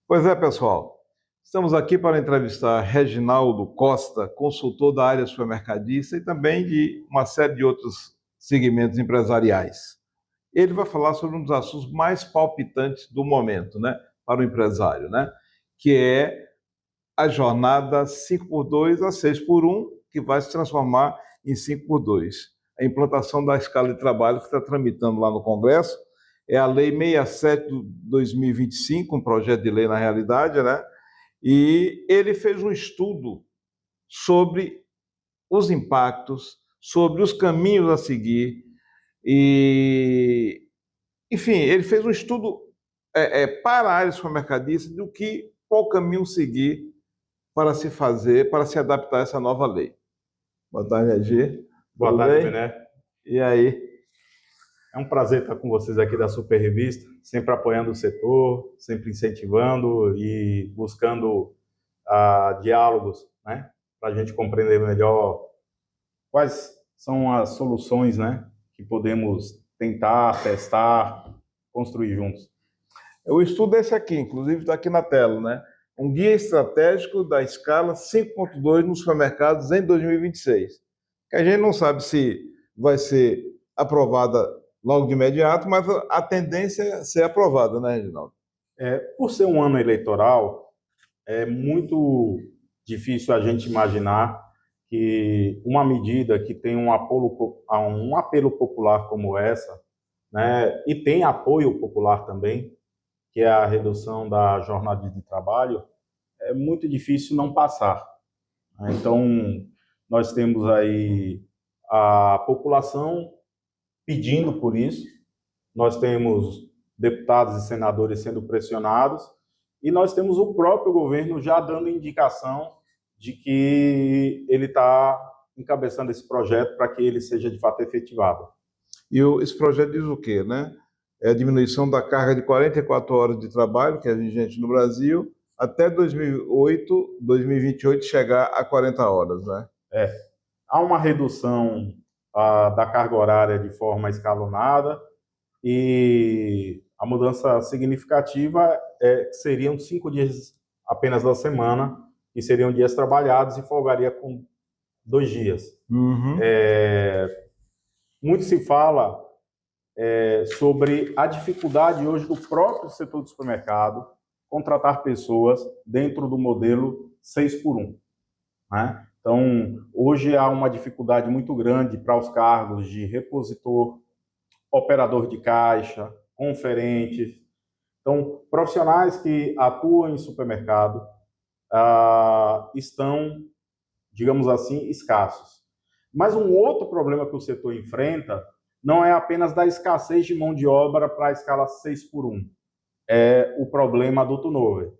Pois é, pessoal. Estamos aqui para entrevistar Reginaldo Costa, consultor da área supermercadista e também de uma série de outros segmentos empresariais. Ele vai falar sobre um dos assuntos mais palpitantes do momento, né, para o empresário, né, que é a jornada 5x2 a 6x1, que vai se transformar em 5x2. A implantação da escala de trabalho que está tramitando lá no Congresso é a Lei 67 de 2025, um projeto de lei na realidade, né? E ele fez um estudo sobre os impactos, sobre os caminhos a seguir, e, enfim, ele fez um estudo para a área supermercadista do que, qual caminho seguir para se fazer, para se adaptar a essa nova lei. Boa tarde, Agi. Boa tarde, Bené. E aí? É um prazer estar com vocês aqui da Super Revista, sempre apoiando o setor, sempre incentivando e buscando diálogos, né, para a gente compreender melhor quais são as soluções, né, que podemos tentar, testar, construir juntos. O estudo é esse aqui, inclusive está aqui na tela, né? Um guia estratégico da escala 5.2 nos supermercados em 2026. Que a gente não sabe se vai ser aprovada logo de imediato, mas a tendência é ser aprovada, né, Reginaldo? Por ser um ano eleitoral, é muito difícil a gente imaginar que uma medida que tem um apelo popular como essa, né, e tem apoio popular também, que é a redução da jornada de trabalho, é muito difícil não passar. Então, nós temos aí a população pedindo por isso, nós temos deputados e senadores sendo pressionados, e nós temos o próprio governo já dando indicação de que ele está encabeçando esse projeto para que ele seja de fato efetivado. E esse projeto diz o quê, né? É a diminuição da carga de 44 horas de trabalho, que é vigente no Brasil, até 2028 chegar a 40 horas, né? Há uma redução da carga horária de forma escalonada e a mudança significativa seriam 5 dias apenas da semana, que seriam dias trabalhados e folgaria com 2 dias. Uhum. Muito se fala sobre a dificuldade hoje do próprio setor do supermercado contratar pessoas dentro do modelo 6x1, né? Então, hoje há uma dificuldade muito grande para os cargos de repositor, operador de caixa, conferentes. Então, profissionais que atuam em supermercado estão, digamos assim, escassos. Mas um outro problema que o setor enfrenta não é apenas da escassez de mão de obra para a escala 6x1, é o problema do turnover.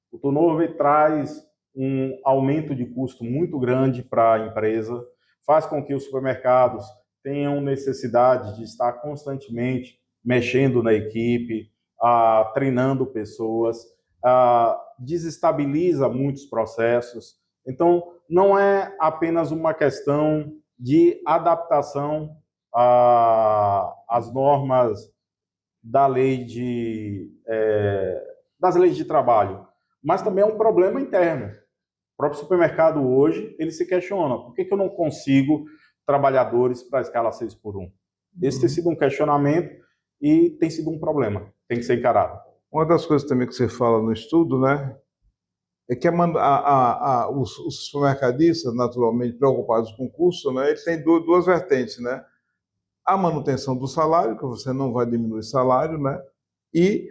O turnover traz um aumento de custo muito grande para a empresa, faz com que os supermercados tenham necessidade de estar constantemente mexendo na equipe, treinando pessoas, desestabiliza muitos processos. Então, não é apenas uma questão de adaptação às normas das leis de trabalho, mas também é um problema interno. O próprio supermercado hoje, ele se questiona, por que eu não consigo trabalhadores para a escala 6x1? Esse tem sido um questionamento e tem sido um problema, tem que ser encarado. Uma das coisas também que você fala no estudo, né, é que os supermercadistas, naturalmente preocupados com o custo, né, eles têm duas vertentes, né? A manutenção do salário, que você não vai diminuir o salário, né? E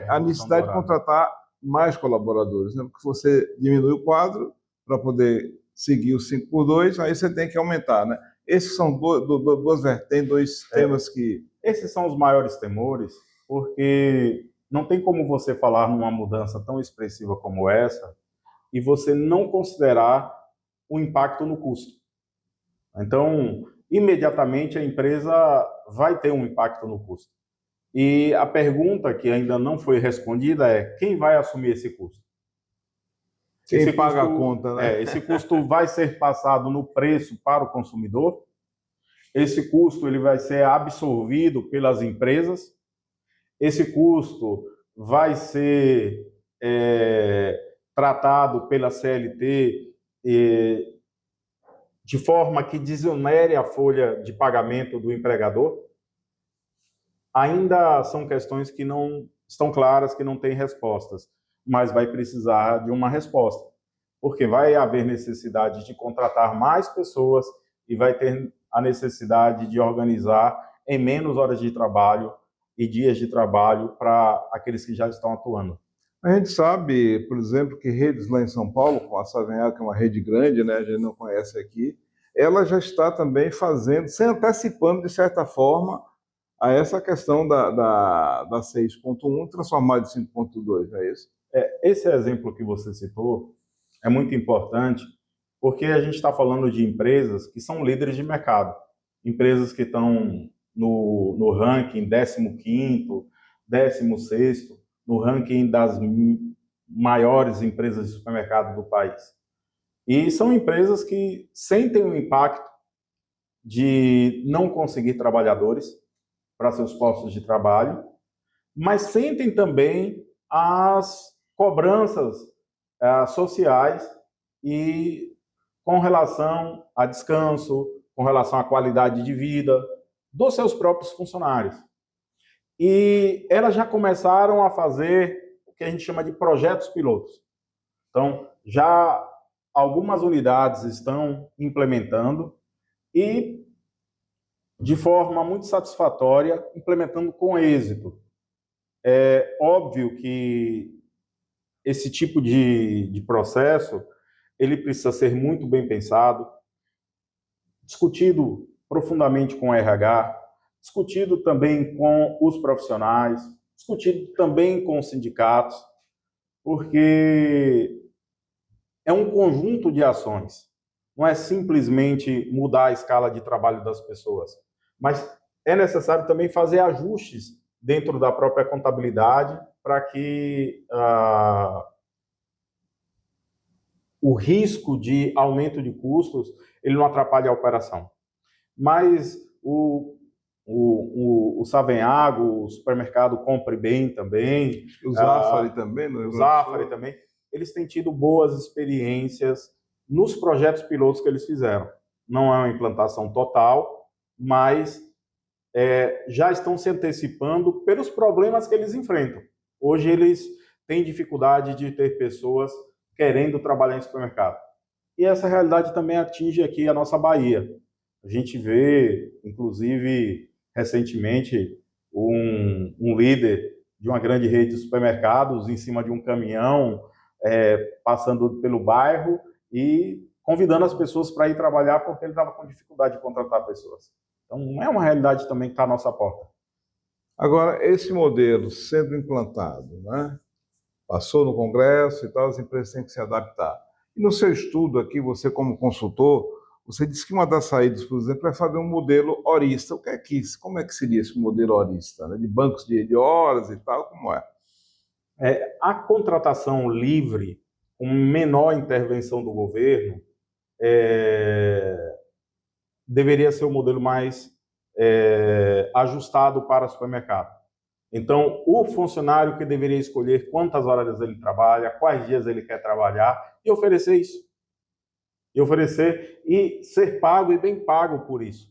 a necessidade de contratar mais colaboradores, né? Porque você diminui o quadro para poder seguir o 5x2, aí você tem que aumentar, né? Esses são duas vertentes, dois temas que... Esses são os maiores temores, porque não tem como você falar numa mudança tão expressiva como essa e você não considerar o impacto no custo. Então, imediatamente a empresa vai ter um impacto no custo. E a pergunta que ainda não foi respondida é: quem vai assumir esse custo? Quem paga a conta, né? Esse custo vai ser passado no preço para o consumidor? Esse custo ele vai ser absorvido pelas empresas? Esse custo vai ser tratado pela CLT de forma que desonere a folha de pagamento do empregador? Ainda são questões que não estão claras, que não têm respostas, mas vai precisar de uma resposta, porque vai haver necessidade de contratar mais pessoas e vai ter a necessidade de organizar em menos horas de trabalho e dias de trabalho para aqueles que já estão atuando. A gente sabe, por exemplo, que redes lá em São Paulo, como a Savenhago, que é uma rede grande, né, a gente não conhece aqui, ela já está também fazendo, se antecipando, de certa forma, a essa questão da 6.1 transformada em 5.2, não é isso? Esse exemplo que você citou é muito importante, porque a gente está falando de empresas que são líderes de mercado, empresas que estão no ranking 15º, 16º, no ranking das maiores empresas de supermercado do país. E são empresas que sentem o impacto de não conseguir trabalhadores para seus postos de trabalho, mas sentem também as cobranças sociais e com relação a descanso, com relação à qualidade de vida dos seus próprios funcionários. E elas já começaram a fazer o que a gente chama de projetos pilotos. Então, já algumas unidades estão implementando e, de forma muito satisfatória, implementando com êxito. É óbvio que esse tipo de processo ele precisa ser muito bem pensado, discutido profundamente com o RH, discutido também com os profissionais, discutido também com os sindicatos, porque é um conjunto de ações. Não é simplesmente mudar a escala de trabalho das pessoas, mas é necessário também fazer ajustes dentro da própria contabilidade para que o risco de aumento de custos ele não atrapalhe a operação. Mas o Savenhago, o supermercado Compre Bem também, o Zafari também, o Zafari também, eles têm tido boas experiências nos projetos pilotos que eles fizeram. Não é uma implantação total, mas já estão se antecipando pelos problemas que eles enfrentam. Hoje eles têm dificuldade de ter pessoas querendo trabalhar em supermercado. E essa realidade também atinge aqui a nossa Bahia. A gente vê, inclusive, recentemente, um líder de uma grande rede de supermercados em cima de um caminhão, passando pelo bairro e convidando as pessoas para ir trabalhar porque ele estava com dificuldade de contratar pessoas. Então, é uma realidade também que está à nossa porta. Agora, esse modelo sendo implantado, né? Passou no Congresso e tal, as empresas têm que se adaptar. E no seu estudo aqui, você como consultor, você disse que uma das saídas, por exemplo, é fazer um modelo horista. O que é que isso? Como é que seria esse modelo horista? Né? De bancos de horas e tal, como é? A contratação livre, com menor intervenção do governo, deveria ser o modelo mais ajustado para o supermercado. Então, o funcionário que deveria escolher quantas horas ele trabalha, quais dias ele quer trabalhar, e oferecer isso. E oferecer e ser pago e bem pago por isso.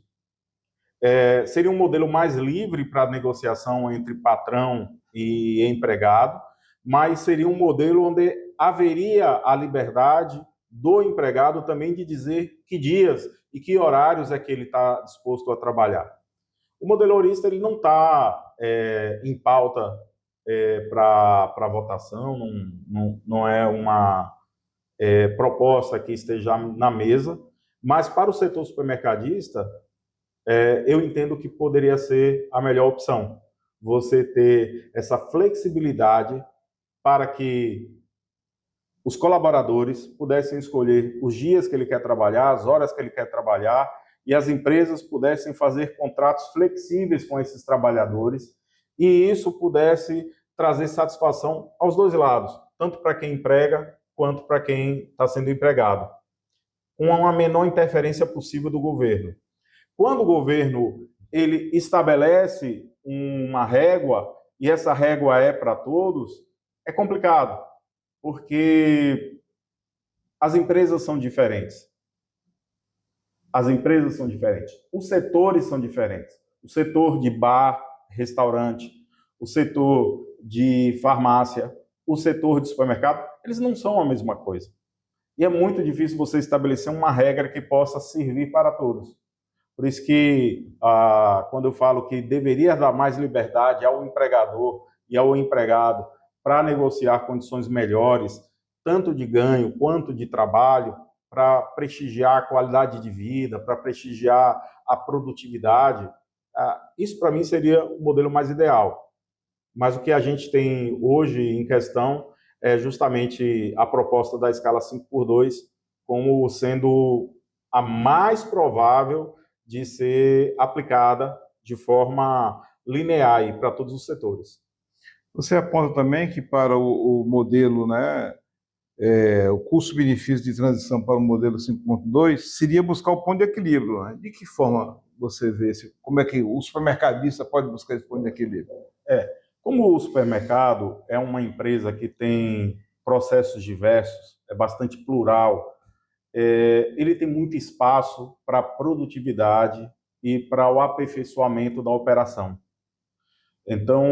Seria um modelo mais livre para negociação entre patrão e empregado, mas seria um modelo onde haveria a liberdade do empregado também de dizer que dias e que horários é que ele está disposto a trabalhar. O modelo horista ele não está em pauta para votação, não é uma proposta que esteja na mesa, mas para o setor supermercadista, eu entendo que poderia ser a melhor opção. Você ter essa flexibilidade para que os colaboradores pudessem escolher os dias que ele quer trabalhar, as horas que ele quer trabalhar, e as empresas pudessem fazer contratos flexíveis com esses trabalhadores, e isso pudesse trazer satisfação aos dois lados, tanto para quem emprega, quanto para quem está sendo empregado, com uma menor interferência possível do governo. Quando o governo ele estabelece uma régua, e essa régua é para todos, é complicado, porque as empresas são diferentes. As empresas são diferentes. Os setores são diferentes. O setor de bar, restaurante, o setor de farmácia, o setor de supermercado, eles não são a mesma coisa. E é muito difícil você estabelecer uma regra que possa servir para todos. Por isso que, quando eu falo que deveria dar mais liberdade ao empregador e ao empregado para negociar condições melhores, tanto de ganho quanto de trabalho, para prestigiar a qualidade de vida, para prestigiar a produtividade, isso para mim seria o modelo mais ideal. Mas o que a gente tem hoje em questão é justamente a proposta da escala 5x2 como sendo a mais provável de ser aplicada de forma linear para todos os setores. Você aponta também que para o modelo, né, o custo-benefício de transição para o modelo 5.2 seria buscar o ponto de equilíbrio, né? De que forma você vê isso? Como é que o supermercadista pode buscar esse ponto de equilíbrio? Como o supermercado é uma empresa que tem processos diversos, é bastante plural, ele tem muito espaço para produtividade e para o aperfeiçoamento da operação. Então,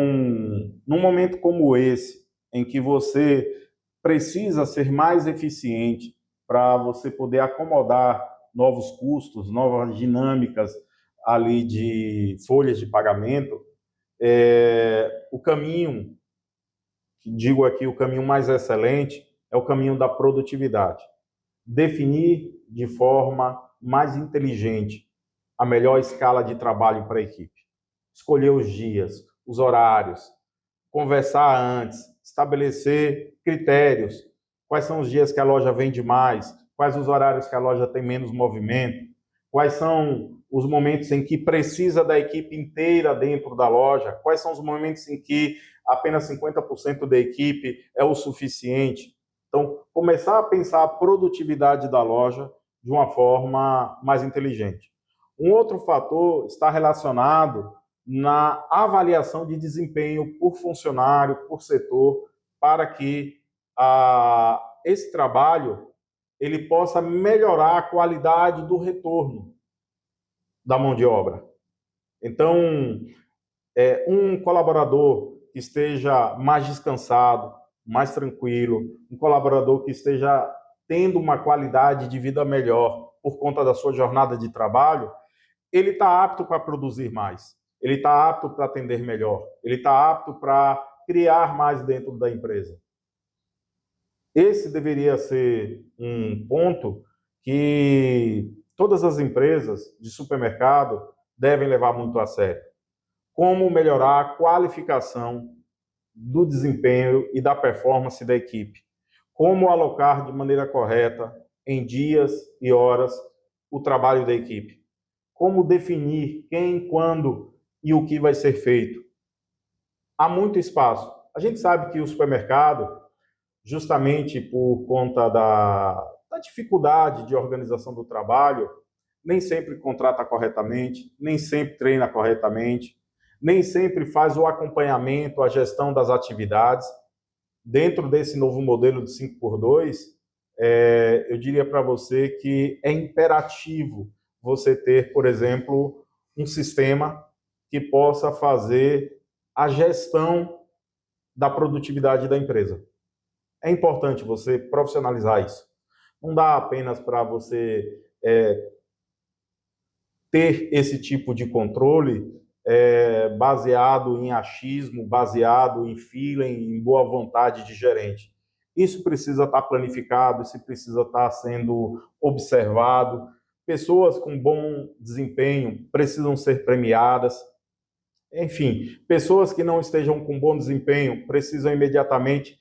num momento como esse, em que você precisa ser mais eficiente para você poder acomodar novos custos, novas dinâmicas ali de folhas de pagamento, o caminho, digo aqui, o caminho mais excelente é o caminho da produtividade. Definir de forma mais inteligente a melhor escala de trabalho para a equipe. Escolher os dias, os horários, conversar antes, estabelecer critérios. Quais são os dias que a loja vende mais? Quais os horários que a loja tem menos movimento? Quais são os momentos em que precisa da equipe inteira dentro da loja? Quais são os momentos em que apenas 50% da equipe é o suficiente? Então, começar a pensar a produtividade da loja de uma forma mais inteligente. Um outro fator está relacionado na avaliação de desempenho por funcionário, por setor, para que esse trabalho ele possa melhorar a qualidade do retorno da mão de obra. Então, um colaborador que esteja mais descansado, mais tranquilo, um colaborador que esteja tendo uma qualidade de vida melhor por conta da sua jornada de trabalho, ele está apto para produzir mais, ele está apto para atender melhor, ele está apto para criar mais dentro da empresa. Esse deveria ser um ponto que todas as empresas de supermercado devem levar muito a sério. Como melhorar a qualificação do desempenho e da performance da equipe. Como alocar de maneira correta, em dias e horas, o trabalho da equipe. Como definir quem, quando e o que vai ser feito. Há muito espaço. A gente sabe que o supermercado, justamente por conta da dificuldade de organização do trabalho, nem sempre contrata corretamente, nem sempre treina corretamente, nem sempre faz o acompanhamento, a gestão das atividades. Dentro desse novo modelo de 5x2, eu diria para você que é imperativo você ter, por exemplo, um sistema que possa fazer a gestão da produtividade da empresa. É importante você profissionalizar isso. Não dá apenas para você ter esse tipo de controle baseado em achismo, baseado em feeling, em boa vontade de gerente. Isso precisa estar planificado, isso precisa estar sendo observado. Pessoas com bom desempenho precisam ser premiadas. Enfim, pessoas que não estejam com bom desempenho precisam imediatamente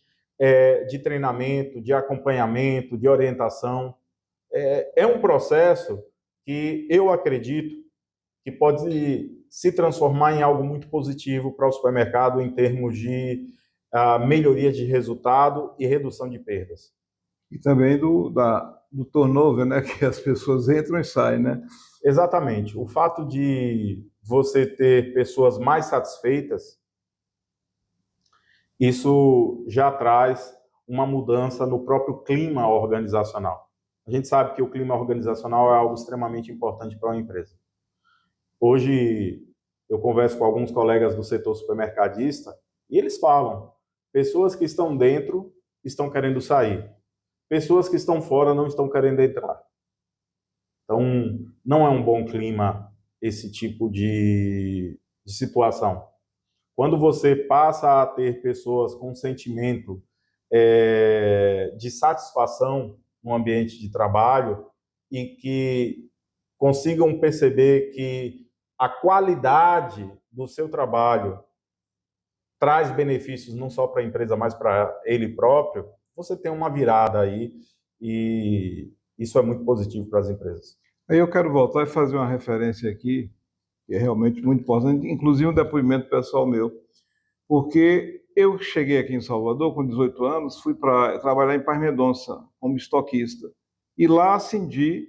de treinamento, de acompanhamento, de orientação. É um processo que eu acredito que pode se transformar em algo muito positivo para o supermercado em termos de melhoria de resultado e redução de perdas. E também do turnover, né? Que as pessoas entram e saem, né? Exatamente. O fato de você ter pessoas mais satisfeitas Isso já traz uma mudança no próprio clima organizacional. A gente sabe que o clima organizacional é algo extremamente importante para uma empresa. Hoje, eu converso com alguns colegas do setor supermercadista e eles falam: pessoas que estão dentro estão querendo sair, pessoas que estão fora não estão querendo entrar. Então, não é um bom clima esse tipo de situação. Quando você passa a ter pessoas com sentimento de satisfação no ambiente de trabalho e que consigam perceber que a qualidade do seu trabalho traz benefícios não só para a empresa, mas para ele próprio, você tem uma virada aí e isso é muito positivo para as empresas. Aí eu quero voltar e fazer uma referência aqui, que é realmente muito importante, inclusive um depoimento pessoal meu, porque eu cheguei aqui em Salvador com 18 anos, fui para trabalhar em Paz Mendonça como estoquista, e lá ascendi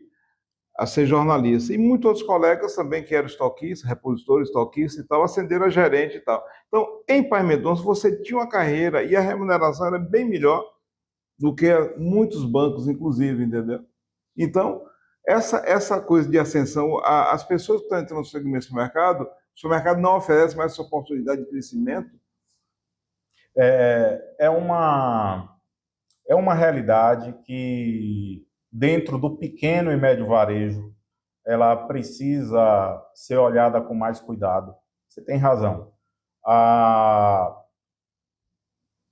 a ser jornalista. E muitos outros colegas também que eram estoquistas, repositores, estoquistas e tal, ascenderam a gerente e tal. Então, em Paz Mendonça, você tinha uma carreira e a remuneração era bem melhor do que muitos bancos, inclusive, entendeu? Então, essa coisa de ascensão, as pessoas que estão entrando no segmento do supermercado, o supermercado não oferece mais essa oportunidade de crescimento. É uma realidade que, dentro do pequeno e médio varejo, ela precisa ser olhada com mais cuidado. Você tem razão.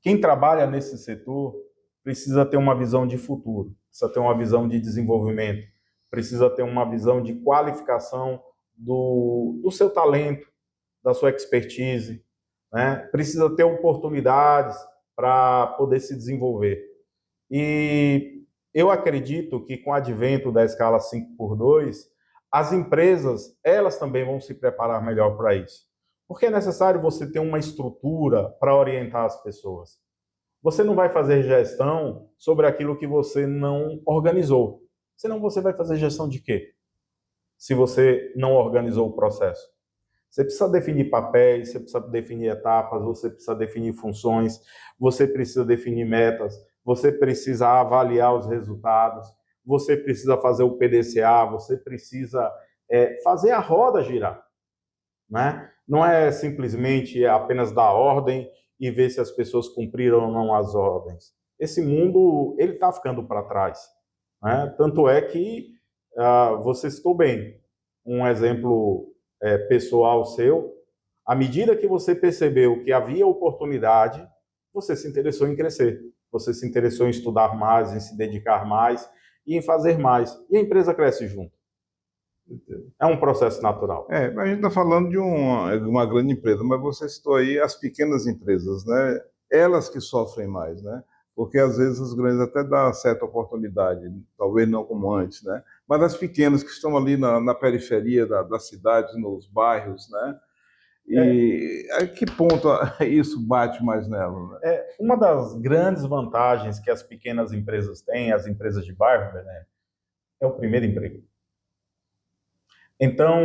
Quem trabalha nesse setor precisa ter uma visão de futuro, precisa ter uma visão de desenvolvimento, precisa ter uma visão de qualificação do seu talento, da sua expertise, né? Precisa ter oportunidades para poder se desenvolver. E eu acredito que com o advento da escala 5x2, as empresas, elas também vão se preparar melhor para isso. Porque é necessário você ter uma estrutura para orientar as pessoas. Você não vai fazer gestão sobre aquilo que você não organizou. Senão você vai fazer gestão de quê? Se você não organizou o processo. Você precisa definir papéis, você precisa definir etapas, você precisa definir funções, você precisa definir metas, você precisa avaliar os resultados, você precisa fazer o PDCA, você precisa fazer a roda girar, né? Não é simplesmente apenas dar ordem e ver se as pessoas cumpriram ou não as ordens. Esse mundo ele está ficando para trás, né? Tanto é que você citou bem um exemplo pessoal seu. À medida que você percebeu que havia oportunidade, você se interessou em crescer, você se interessou em estudar mais, em se dedicar mais e em fazer mais. E a empresa cresce junto. É um processo natural. A gente está falando de uma grande empresa, mas você citou aí as pequenas empresas, né? Elas que sofrem mais, né? Porque às vezes as grandes até dão certa oportunidade, talvez não como antes, né? Mas as pequenas que estão ali na periferia das cidades, nos bairros, né? E a que ponto isso bate mais nela, né? Uma das grandes vantagens que as pequenas empresas têm, as empresas de bairro, né, é o primeiro emprego. Então,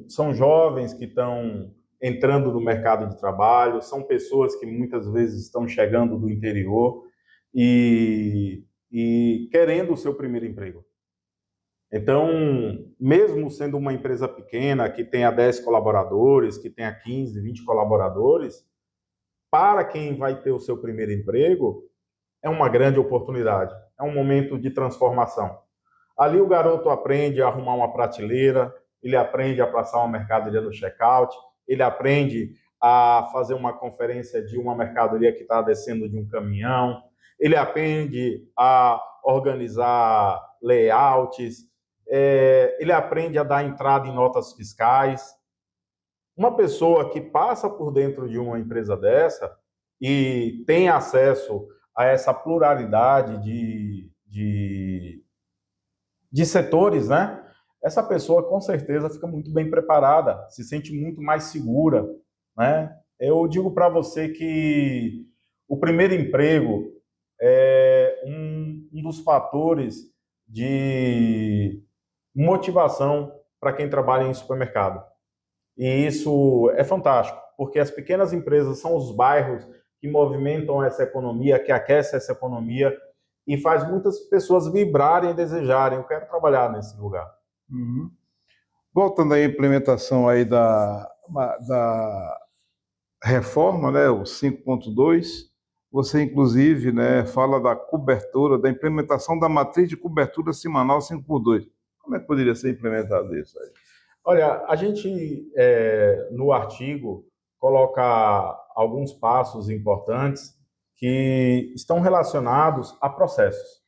são jovens que estão entrando no mercado de trabalho, são pessoas que muitas vezes estão chegando do interior e querendo o seu primeiro emprego. Então, mesmo sendo uma empresa pequena, que tenha 10 colaboradores, que tenha 15, 20 colaboradores, para quem vai ter o seu primeiro emprego, é uma grande oportunidade, é um momento de transformação. Ali o garoto aprende a arrumar uma prateleira, ele aprende a passar uma mercadoria no checkout, ele aprende a fazer uma conferência de uma mercadoria que está descendo de um caminhão, ele aprende a organizar layouts, ele aprende a dar entrada em notas fiscais. Uma pessoa que passa por dentro de uma empresa dessa e tem acesso a essa pluralidade de setores, né? Essa pessoa com certeza fica muito bem preparada, se sente muito mais segura, né? Eu digo para você que o primeiro emprego é um dos fatores de motivação para quem trabalha em supermercado. E isso é fantástico, porque as pequenas empresas são os bairros que movimentam essa economia, que aquecem essa economia e faz muitas pessoas vibrarem e desejarem, eu quero trabalhar nesse lugar. Uhum. Voltando à implementação aí da reforma, né, o 5.2, você inclusive, né, fala da cobertura, da implementação da matriz de cobertura semanal 5x2. Como é que poderia ser implementado isso aí? Olha, a gente, no artigo, coloca alguns passos importantes que estão relacionados a processos,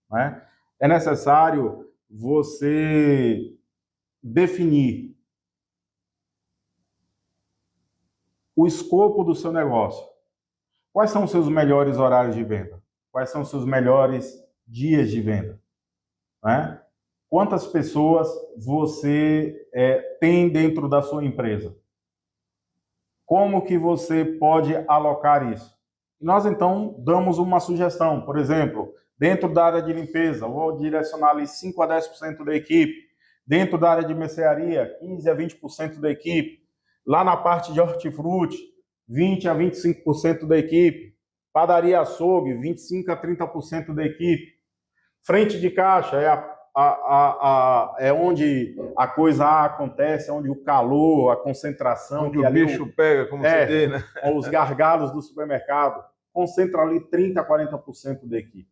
né? É necessário você definir o escopo do seu negócio. Quais são os seus melhores horários de venda? Quais são os seus melhores dias de venda? Né? Quantas pessoas você tem dentro da sua empresa? Como que você pode alocar isso? Nós, então, damos uma sugestão. Por exemplo, dentro da área de limpeza, vou direcionar ali 5 a 10% da equipe. Dentro da área de mercearia, 15 a 20% da equipe. Lá na parte de hortifruti, 20 a 25% da equipe. Padaria açougue, 25 a 30% da equipe. Frente de caixa é onde a coisa acontece, onde o calor, a concentração... Onde o bicho pega, como você diz, né? Os gargalos do supermercado. Concentra ali 30% a 40% da equipe.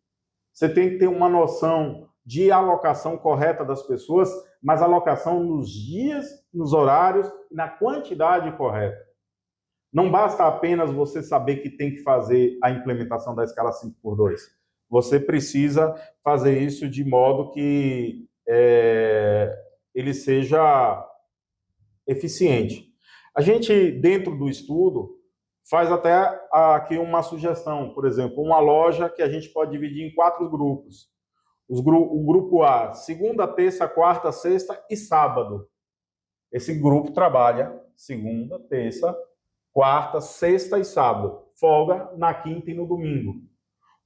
Você tem que ter uma noção de alocação correta das pessoas, mas alocação nos dias, nos horários e na quantidade correta. Não basta apenas você saber que tem que fazer a implementação da escala 5x2. Você precisa fazer isso de modo que ele seja eficiente. A gente, dentro do estudo, faz até aqui uma sugestão. Por exemplo, uma loja que a gente pode dividir em 4 grupos. O grupo A, segunda, terça, quarta, sexta e sábado. Esse grupo trabalha segunda, terça, quarta, sexta e sábado. Folga na quinta e no domingo.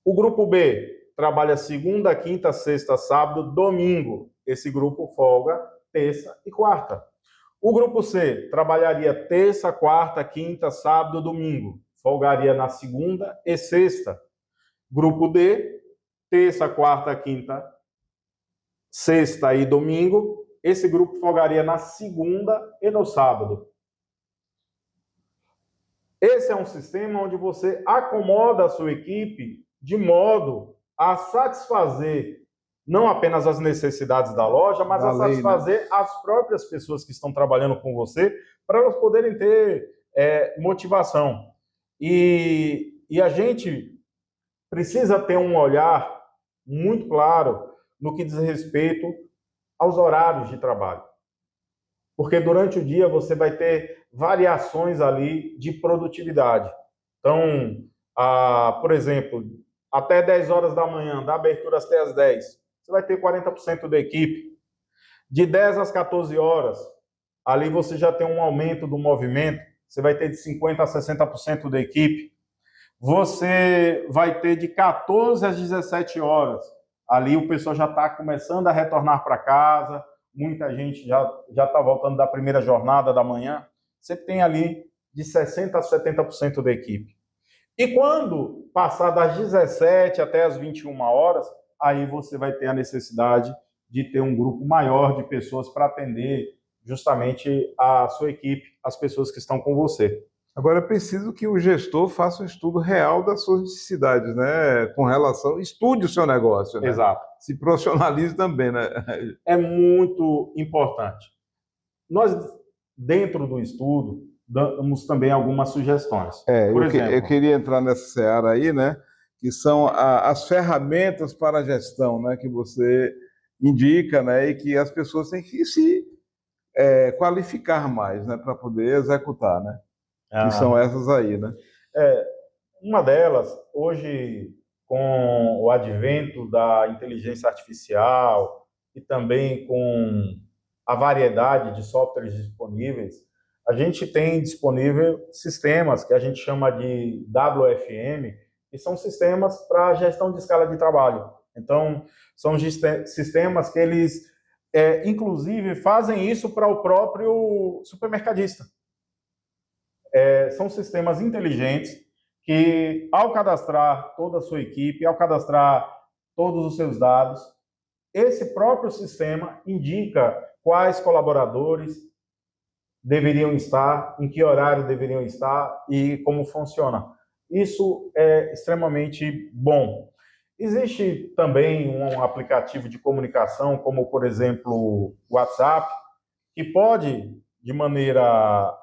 O grupo B trabalha segunda, quinta, sexta, sábado, domingo. Esse grupo folga terça e quarta. O grupo C trabalharia terça, quarta, quinta, sábado, domingo. Folgaria na segunda e sexta. Grupo D, terça, quarta, quinta, sexta e domingo. Esse grupo folgaria na segunda e no sábado. Esse é um sistema onde você acomoda a sua equipe de modo a satisfazer não apenas as necessidades da loja, mas a satisfazer as próprias pessoas que estão trabalhando com você, para elas poderem ter motivação. E a gente precisa ter um olhar muito claro no que diz respeito aos horários de trabalho. Porque durante o dia você vai ter variações ali de produtividade. Então, por exemplo, até 10 horas da manhã, da abertura até as 10, você vai ter 40% da equipe. De 10 às 14 horas, ali você já tem um aumento do movimento, você vai ter de 50% a 60% da equipe. Você vai ter de 14 às 17 horas, ali o pessoal já está começando a retornar para casa, muita gente já está voltando da primeira jornada da manhã. Você tem ali de 60% a 70% da equipe. E quando passar das 17 até as 21 horas, aí você vai ter a necessidade de ter um grupo maior de pessoas para atender justamente a sua equipe, as pessoas que estão com você. Agora é preciso que o gestor faça um estudo real das suas necessidades, né? Com relação, estude o seu negócio, né? Exato. Se profissionalize também, né? É muito importante. Nós, dentro do estudo, damos também algumas sugestões. Por exemplo, eu queria entrar nessa seara aí, né? Que são as ferramentas para a gestão, né? Que você indica, né? E que as pessoas têm que se qualificar mais, né? Para poder executar, né? Que são essas aí, né? Uma delas, hoje, com o advento da inteligência artificial e também com a variedade de softwares disponíveis, a gente tem disponível sistemas que a gente chama de WFM, que são sistemas para gestão de escala de trabalho. Então, são sistemas que eles, inclusive, fazem isso para o próprio supermercadista. São sistemas inteligentes que, ao cadastrar toda a sua equipe, ao cadastrar todos os seus dados, esse próprio sistema indica quais colaboradores deveriam estar, em que horário deveriam estar e como funciona. Isso é extremamente bom. Existe também um aplicativo de comunicação, como, por exemplo, o WhatsApp, que pode, de maneira,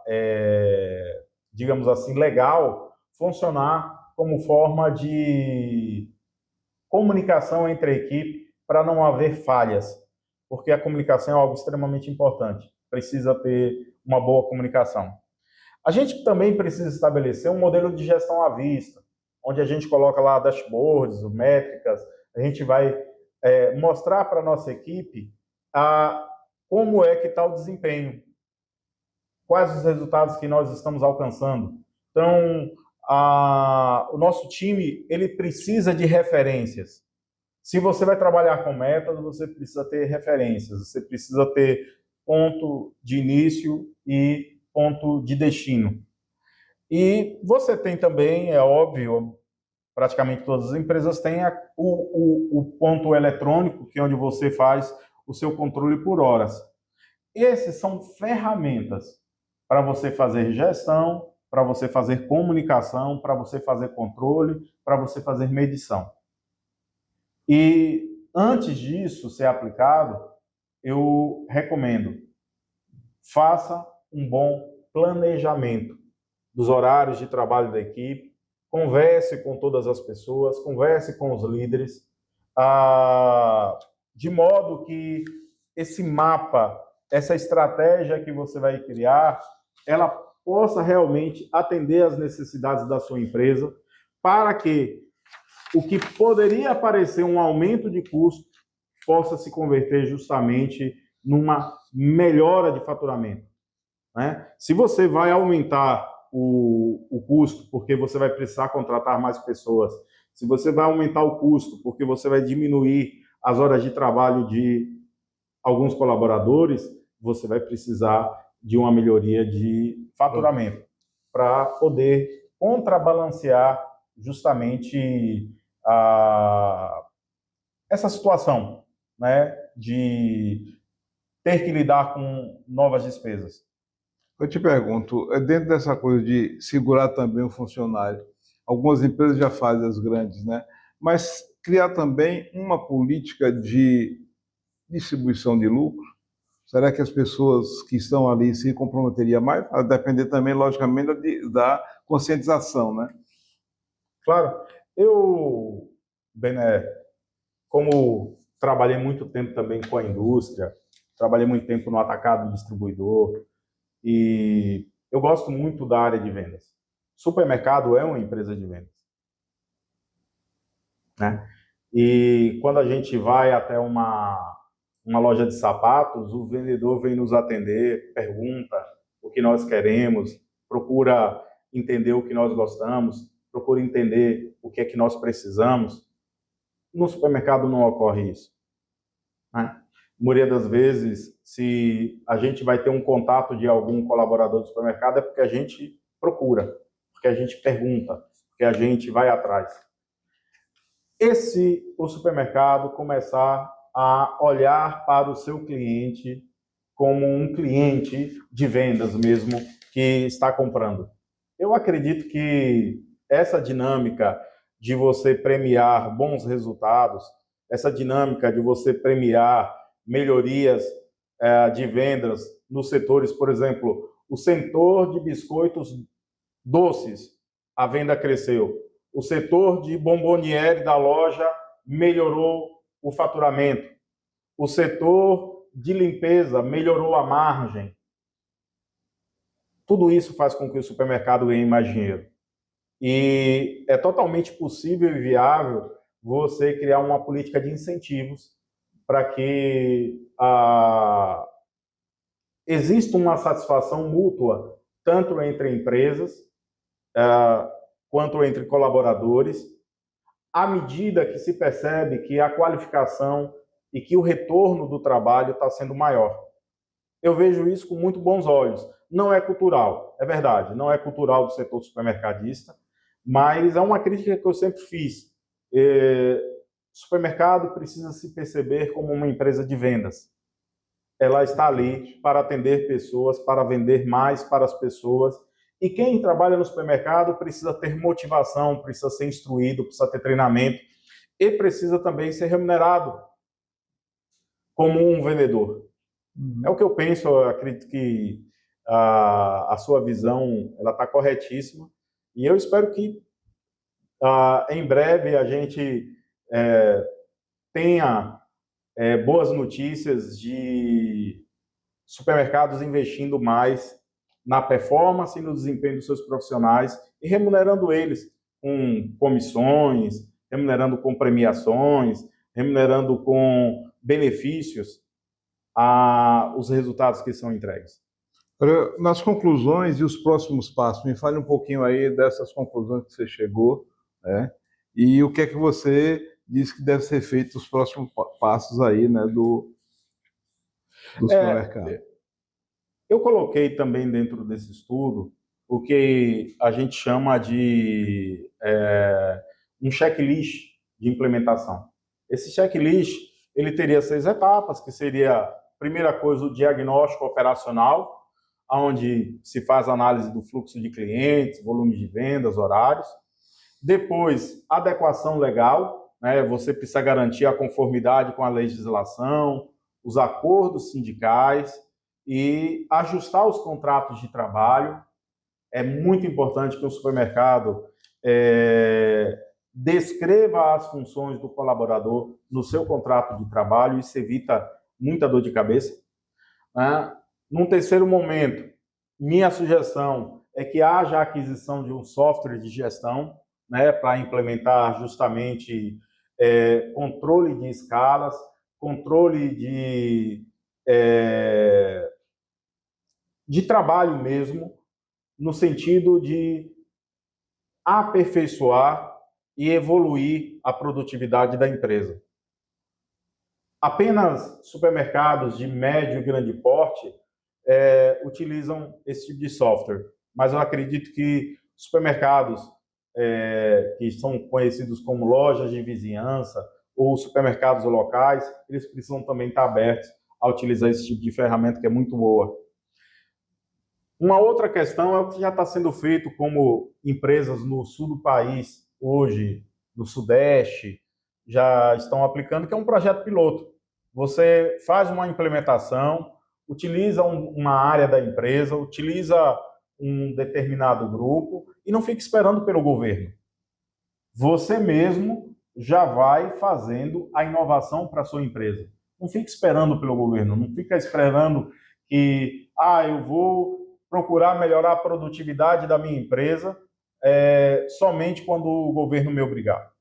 digamos assim, legal, funcionar como forma de comunicação entre a equipe para não haver falhas, porque a comunicação é algo extremamente importante. Precisa ter uma boa comunicação. A gente também precisa estabelecer um modelo de gestão à vista, onde a gente coloca lá dashboards, métricas, a gente vai mostrar para a nossa equipe como é que está o desempenho, quais os resultados que nós estamos alcançando. Então, o nosso time ele precisa de referências. Se você vai trabalhar com metas, você precisa ter referências, você precisa ter ponto de início e ponto de destino. E você tem também, é óbvio, praticamente todas as empresas têm o ponto eletrônico, que é onde você faz o seu controle por horas. Esses são ferramentas para você fazer gestão, para você fazer comunicação, para você fazer controle, para você fazer medição. E antes disso ser aplicado, eu recomendo, faça um bom planejamento dos horários de trabalho da equipe, converse com todas as pessoas, converse com os líderes, de modo que esse mapa, essa estratégia que você vai criar, ela possa realmente atender às necessidades da sua empresa, para que o que poderia parecer um aumento de custo possa se converter justamente numa melhora de faturamento, né? Se você vai aumentar o custo porque você vai precisar contratar mais pessoas, se você vai aumentar o custo porque você vai diminuir as horas de trabalho de alguns colaboradores, você vai precisar de uma melhoria de faturamento para poder contrabalancear justamente essa situação, né, de ter que lidar com novas despesas. Eu te pergunto, dentro dessa coisa de segurar também o funcionário, algumas empresas já fazem, as grandes, né? Mas criar também uma política de distribuição de lucro, será que as pessoas que estão ali se comprometeriam mais? Vai depender também, logicamente, da conscientização, né? Claro, Bené, como trabalhei muito tempo também com a indústria, trabalhei muito tempo no atacado distribuidor, e eu gosto muito da área de vendas. Supermercado é uma empresa de vendas, né? E quando a gente vai até uma loja de sapatos, o vendedor vem nos atender, pergunta o que nós queremos, procura entender o que nós gostamos, procura entender o que é que nós precisamos. No supermercado não ocorre isso, né? A maioria das vezes, se a gente vai ter um contato de algum colaborador do supermercado, é porque a gente procura, porque a gente pergunta, porque a gente vai atrás. E se o supermercado começar a olhar para o seu cliente como um cliente de vendas mesmo que está comprando? Eu acredito que essa dinâmica de você premiar bons resultados, essa dinâmica de você premiar melhorias de vendas nos setores, por exemplo, o setor de biscoitos doces, a venda cresceu. O setor de bomboniere da loja melhorou o faturamento. O setor de limpeza melhorou a margem. Tudo isso faz com que o supermercado ganhe mais dinheiro. E é totalmente possível e viável você criar uma política de incentivos para que exista uma satisfação mútua, tanto entre empresas quanto entre colaboradores, à medida que se percebe que a qualificação e que o retorno do trabalho está sendo maior. Eu vejo isso com muito bons olhos. Não é cultural, é verdade, não é cultural do setor supermercadista, Mas é uma crítica que eu sempre fiz. O supermercado precisa se perceber como uma empresa de vendas. Ela está ali para atender pessoas, para vender mais para as pessoas. E quem trabalha no supermercado precisa ter motivação, precisa ser instruído, precisa ter treinamento e precisa também ser remunerado como um vendedor. É o que eu penso, eu acredito que a sua visão ela está corretíssima e eu espero que em breve a gente tenha boas notícias de supermercados investindo mais na performance e no desempenho dos seus profissionais e remunerando eles com comissões, remunerando com premiações, remunerando com benefícios os resultados que são entregues. Nas conclusões e os próximos passos, me fale um pouquinho aí dessas conclusões que você chegou, né? E o que é que você diz que deve ser feito os próximos passos aí, né, do supermercado. Eu coloquei também dentro desse estudo o que a gente chama de um checklist de implementação. Esse checklist ele teria 6 etapas, que seria, a primeira coisa, o diagnóstico operacional, onde se faz análise do fluxo de clientes, volume de vendas, horários. Depois, adequação legal, né? Você precisa garantir a conformidade com a legislação, os acordos sindicais e ajustar os contratos de trabalho. É muito importante que o supermercado descreva as funções do colaborador no seu contrato de trabalho, isso evita muita dor de cabeça. Num terceiro momento, minha sugestão é que haja a aquisição de um software de gestão, né, para implementar justamente controle de escalas, controle de trabalho mesmo, no sentido de aperfeiçoar e evoluir a produtividade da empresa. Apenas supermercados de médio e grande porte utilizam esse tipo de software, mas eu acredito que supermercados que são conhecidos como lojas de vizinhança ou supermercados locais, eles precisam também estar abertos a utilizar esse tipo de ferramenta que é muito boa. Uma outra questão é o que já está sendo feito como empresas no sul do país, hoje, no sudeste, já estão aplicando, que é um projeto piloto. Você faz uma implementação, utiliza uma área da empresa, utiliza um determinado grupo e não fica esperando pelo governo. Você mesmo já vai fazendo a inovação para a sua empresa. Não fica esperando pelo governo, não fica esperando que eu vou procurar melhorar a produtividade da minha empresa somente quando o governo me obrigar.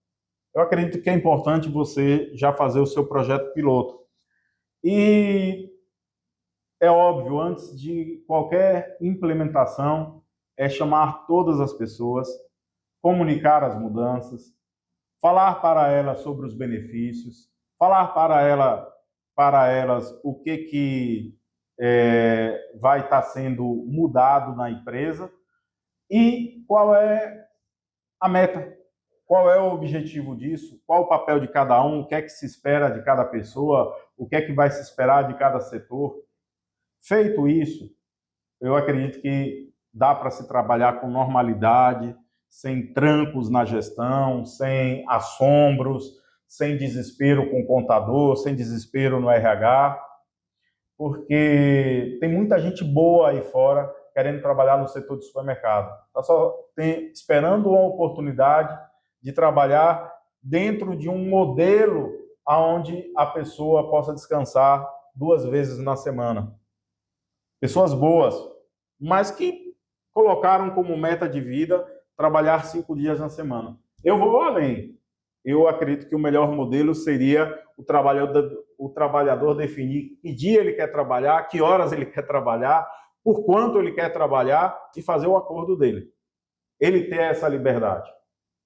Eu acredito que é importante você já fazer o seu projeto piloto. E é óbvio, antes de qualquer implementação, é chamar todas as pessoas, comunicar as mudanças, falar para elas sobre os benefícios, falar para elas o que vai estar sendo mudado na empresa e qual é a meta, qual é o objetivo disso, qual o papel de cada um, o que é que se espera de cada pessoa, o que é que vai se esperar de cada setor. Feito isso, eu acredito que dá para se trabalhar com normalidade, sem trancos na gestão, sem assombros, sem desespero com o contador, sem desespero no RH, porque tem muita gente boa aí fora querendo trabalhar no setor de supermercado. Está só esperando uma oportunidade de trabalhar dentro de um modelo onde a pessoa possa descansar 2 vezes na semana. Pessoas boas, mas que colocaram como meta de vida trabalhar 5 dias na semana. Eu vou além. Eu acredito que o melhor modelo seria o trabalhador definir que dia ele quer trabalhar, que horas ele quer trabalhar, por quanto ele quer trabalhar e fazer o acordo dele. Ele ter essa liberdade.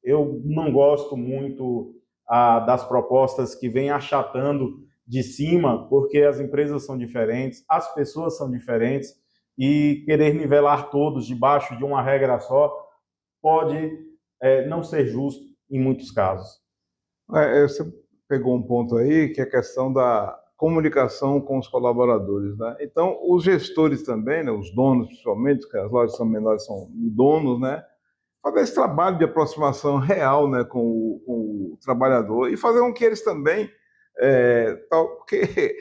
Eu não gosto muito das propostas que vêm achatando de cima, porque as empresas são diferentes, as pessoas são diferentes, e querer nivelar todos debaixo de uma regra só pode não ser justo em muitos casos. Você pegou um ponto aí, que é a questão da comunicação com os colaboradores, né? Então, os gestores também, né, os donos principalmente, que as lojas são menores, são donos, né? Fazer esse trabalho de aproximação real, né, com o trabalhador e fazer com que eles também, porque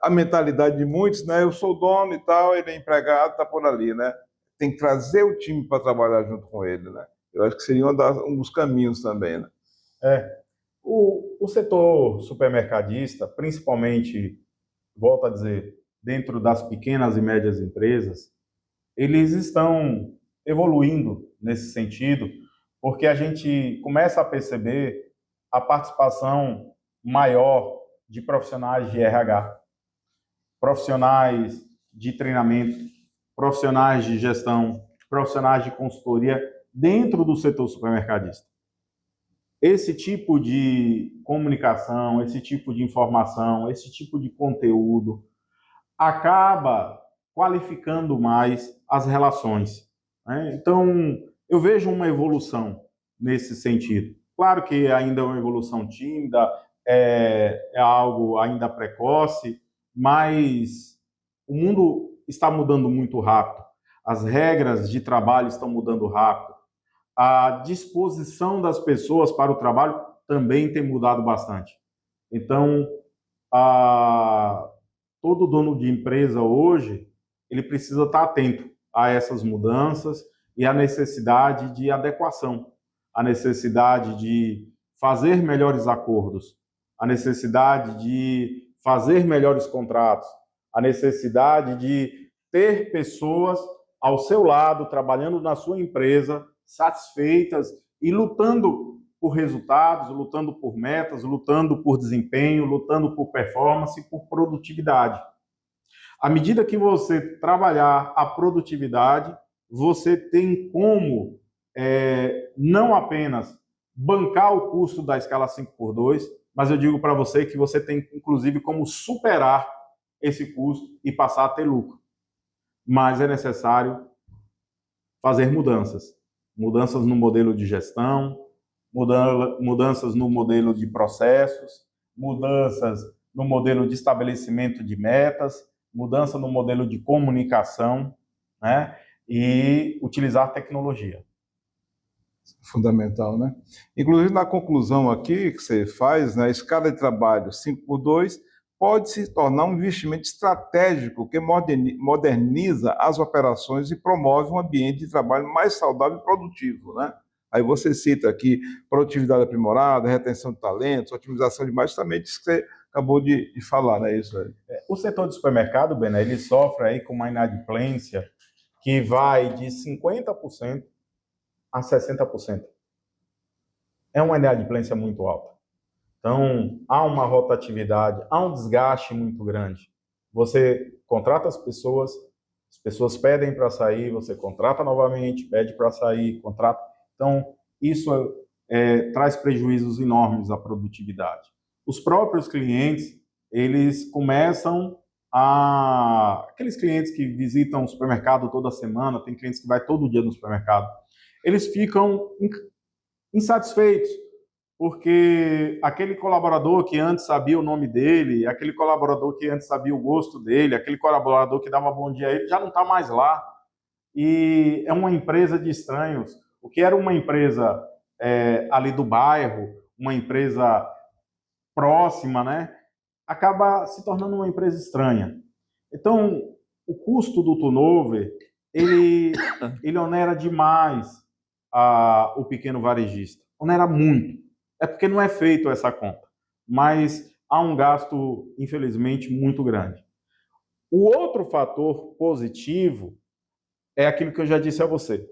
a mentalidade de muitos, né, eu sou dono e tal, ele é empregado, está por ali, né? Tem que trazer o time para trabalhar junto com ele, né? Eu acho que seria um dos caminhos também, né? O setor supermercadista, principalmente, volto a dizer, dentro das pequenas e médias empresas, eles estão evoluindo nesse sentido, porque a gente começa a perceber a participação maior de profissionais de RH, profissionais de treinamento, profissionais de gestão, profissionais de consultoria dentro do setor supermercadista. Esse tipo de comunicação, esse tipo de informação, esse tipo de conteúdo acaba qualificando mais as relações, né? Então, eu vejo uma evolução nesse sentido. Claro que ainda é uma evolução tímida, é algo ainda precoce, mas o mundo está mudando muito rápido. As regras de trabalho estão mudando rápido. A disposição das pessoas para o trabalho também tem mudado bastante. Então, todo dono de empresa hoje, ele precisa estar atento a essas mudanças e à necessidade de adequação, a necessidade de fazer melhores acordos, a necessidade de fazer melhores contratos, a necessidade de ter pessoas ao seu lado, trabalhando na sua empresa, satisfeitas e lutando por resultados, lutando por metas, lutando por desempenho, lutando por performance e por produtividade. À medida que você trabalhar a produtividade, você tem como não apenas bancar o custo da escala 5x2, mas eu digo para você que você tem, inclusive, como superar esse custo e passar a ter lucro. Mas é necessário fazer mudanças. Mudanças no modelo de gestão, mudanças no modelo de processos, mudanças no modelo de estabelecimento de metas, mudança no modelo de comunicação, né? E utilizar tecnologia. Fundamental, né? Inclusive, na conclusão aqui que você faz, né, a escala de trabalho 5x2 pode se tornar um investimento estratégico que moderniza as operações e promove um ambiente de trabalho mais saudável e produtivo, né? Aí você cita aqui produtividade aprimorada, retenção de talentos, otimização de mais, justamente isso que você acabou de falar, né? Isso aí. O setor de supermercado, Bené, ele sofre aí com uma inadimplência que vai de 50% a 60%. É uma inadimplência muito alta. Então, há uma rotatividade, há um desgaste muito grande. Você contrata as pessoas pedem para sair, você contrata novamente, pede para sair, contrata. Então, isso traz prejuízos enormes à produtividade. Os próprios clientes, eles começam aqueles clientes que visitam o supermercado toda semana, tem clientes que vai todo dia no supermercado, eles ficam insatisfeitos, porque aquele colaborador que antes sabia o nome dele, aquele colaborador que antes sabia o gosto dele, aquele colaborador que dava bom dia a ele, já não está mais lá. E é uma empresa de estranhos. O que era uma empresa ali do bairro, uma empresa próxima, né, acaba se tornando uma empresa estranha. Então, o custo do turnover, ele onera demais o pequeno varejista. Onera muito. É porque não é feito essa conta. Mas há um gasto, infelizmente, muito grande. O outro fator positivo é aquilo que eu já disse a você.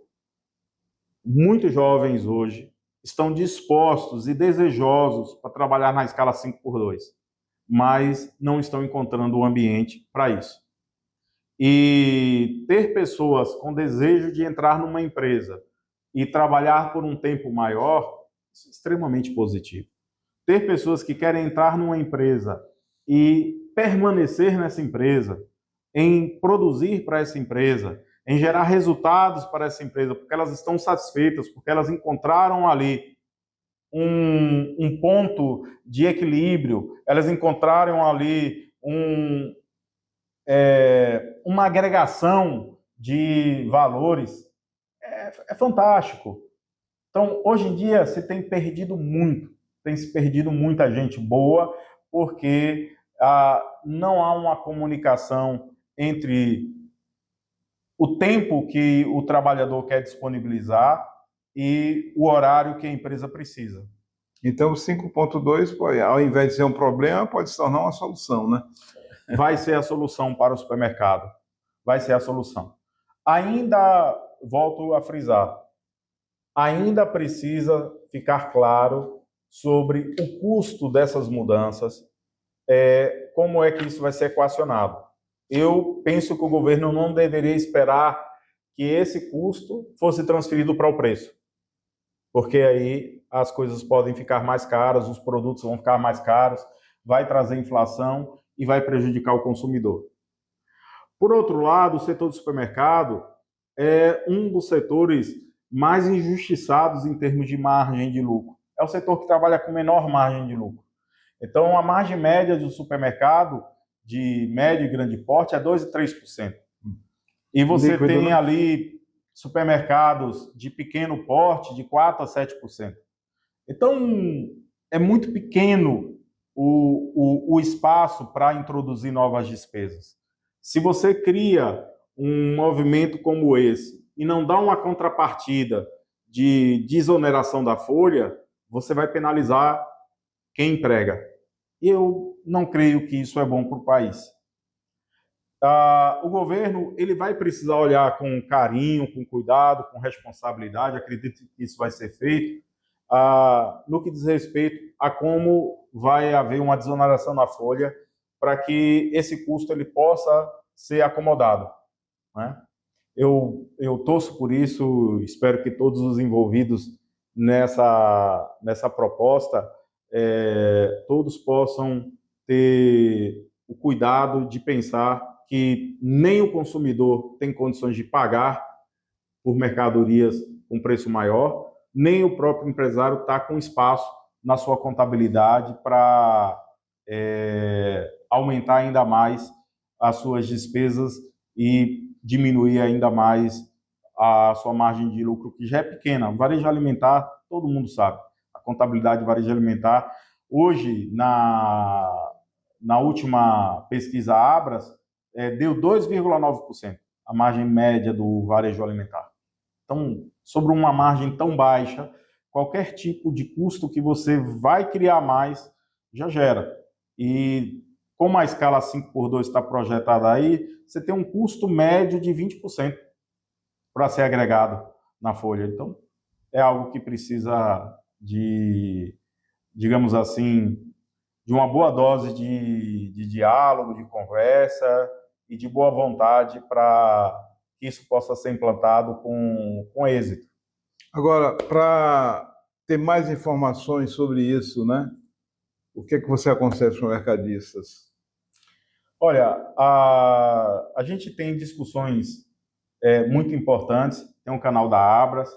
Muitos jovens hoje estão dispostos e desejosos para trabalhar na escala 5x2, mas não estão encontrando o ambiente para isso. E ter pessoas com desejo de entrar numa empresa e trabalhar por um tempo maior, isso é extremamente positivo. Ter pessoas que querem entrar numa empresa e permanecer nessa empresa, em produzir para essa empresa, em gerar resultados para essa empresa, porque elas estão satisfeitas, porque elas encontraram ali um ponto de equilíbrio, elas encontraram ali uma agregação de valores, é fantástico. Então, hoje em dia, se tem perdido muito, tem se perdido muita gente boa, porque não há uma comunicação entre o tempo que o trabalhador quer disponibilizar e o horário que a empresa precisa. Então, o 5.2, ao invés de ser um problema, pode se tornar uma solução, né? Vai ser a solução para o supermercado. Vai ser a solução. Ainda, volto a frisar, ainda precisa ficar claro sobre o custo dessas mudanças, como é que isso vai ser equacionado. Eu penso que o governo não deveria esperar que esse custo fosse transferido para o preço, porque aí as coisas podem ficar mais caras, os produtos vão ficar mais caros, vai trazer inflação e vai prejudicar o consumidor. Por outro lado, o setor do supermercado é um dos setores mais injustiçados em termos de margem de lucro. É o setor que trabalha com menor margem de lucro. Então, a margem média do supermercado, de médio e grande porte, é 2% e 3%. E você tem ali supermercados de pequeno porte de 4% a 7%. Então, é muito pequeno o espaço para introduzir novas despesas. Se você cria um movimento como esse e não dá uma contrapartida de desoneração da folha, você vai penalizar quem emprega. E eu não creio que isso é bom para o país. O governo ele vai precisar olhar com carinho, com cuidado, com responsabilidade, acredito que isso vai ser feito, no que diz respeito a como vai haver uma desoneração na folha para que esse custo ele possa ser acomodado, né? Eu torço por isso, espero que todos os envolvidos nessa proposta, todos possam ter o cuidado de pensar que nem o consumidor tem condições de pagar por mercadorias com preço maior, nem o próprio empresário está com espaço na sua contabilidade para aumentar ainda mais as suas despesas e diminuir ainda mais a sua margem de lucro, que já é pequena. O varejo alimentar, todo mundo sabe, a contabilidade do varejo alimentar. Hoje, na última pesquisa Abras, deu 2,9% a margem média do varejo alimentar. Então, sobre uma margem tão baixa, qualquer tipo de custo que você vai criar mais, já gera. E como a escala 5x2 está projetada aí, você tem um custo médio de 20% para ser agregado na folha. Então, é algo que precisa de, digamos assim, de uma boa dose de diálogo, de conversa e de boa vontade para que isso possa ser implantado com êxito. Agora, para ter mais informações sobre isso, né? O que é que você aconselha para os mercadistas? Olha, a gente tem discussões muito importantes. Tem um canal da Abras,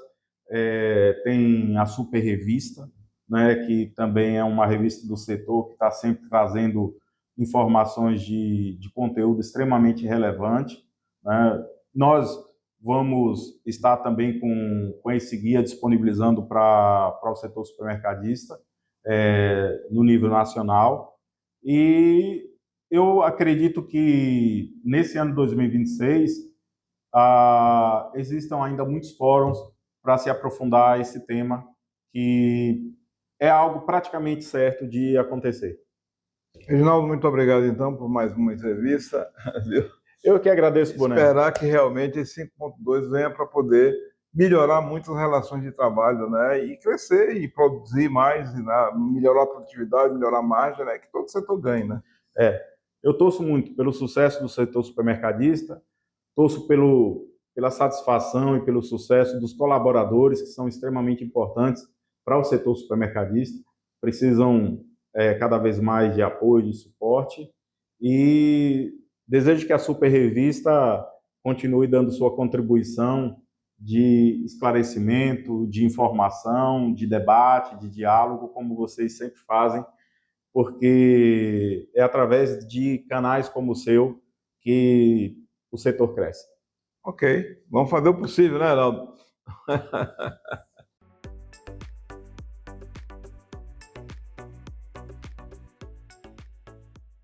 tem a Super Revista, né, que também é uma revista do setor que está sempre trazendo informações de conteúdo extremamente relevante, né? Nós vamos estar também com esse guia disponibilizando para o setor supermercadista no nível nacional. E eu acredito que nesse ano de 2026 existam ainda muitos fóruns para se aprofundar esse tema, que é algo praticamente certo de acontecer. Reginaldo, muito obrigado então por mais uma entrevista. Eu que agradeço, Boné. Esperar que realmente esse 5.2 venha para poder melhorar muito as relações de trabalho, né? E crescer e produzir mais, e melhorar a produtividade, melhorar a margem, né? Que todo setor ganhe, né? Eu torço muito pelo sucesso do setor supermercadista, torço pela satisfação e pelo sucesso dos colaboradores, que são extremamente importantes para o setor supermercadista, precisam cada vez mais de apoio, de suporte, e desejo que a Super Revista continue dando sua contribuição de esclarecimento, de informação, de debate, de diálogo, como vocês sempre fazem, porque é através de canais como o seu que o setor cresce. Ok, vamos fazer o possível, né, Heraldo?